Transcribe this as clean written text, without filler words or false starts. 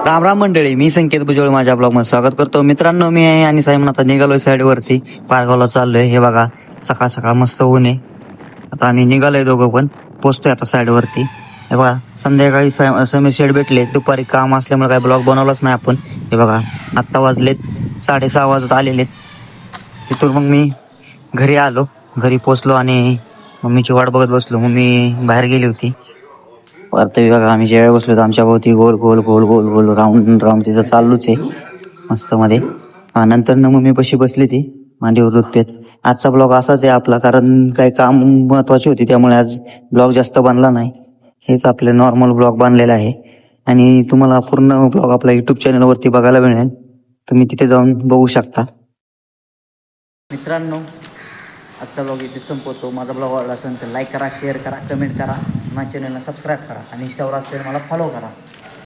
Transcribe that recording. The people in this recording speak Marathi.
राम राम मंडळी, मी संकेत भुजबळ माझ्या ब्लॉग मध्ये स्वागत करतो. मित्रांनो, मी आहे आणि सायमन आता निघालोय साईडवरती, पारगावला चाललोय. हे बघा, सकाळ सकाळ मस्त ऊन आहे. आता आम्ही निघालोय दोघं पण, पोहोचतोय आता साईडवरती. हे बघा, संध्याकाळी समीर शेड भेटले. दुपारी काम असल्यामुळे काही ब्लॉग बनवलाच नाही आपण. हे बघा, आत्ता वाजलेत 6:30 वाजत आलेलेत. तिथून मग मी घरी आलो. घरी पोचलो आणि मम्मीची वाट बघत बसलो. मम्मी बाहेर गेली होती. वारतवी बघा, आम्ही जेव्हा बसलो तर आमच्या भोवती गोल गोल गोल गोल गोल राऊंड राऊंड तिचं चालूच आहे मस्त मध्ये. नंतर न मम्मी पशी बसली ती मांडीवर दूध पेत. आजचा ब्लॉग असाच आहे आपला, कारण काही काम महत्वाची होती त्यामुळे आज ब्लॉग जास्त बनला नाही. हेच आपले नॉर्मल ब्लॉग बनलेला आहे आणि तुम्हाला पूर्ण ब्लॉग आपल्या युट्यूब चॅनलवरती बघायला मिळेल. तुम्ही तिथे जाऊन बघू शकता. मित्रांनो, आजचा ब्लॉग इथे संपवतो. माझा ब्लॉग आवडला असेल तर लाईक करा, शेअर करा, कमेंट करा, माझ्या चॅनलला सबस्क्राईब करा आणि इंस्टावर असेल मला फॉलो करा.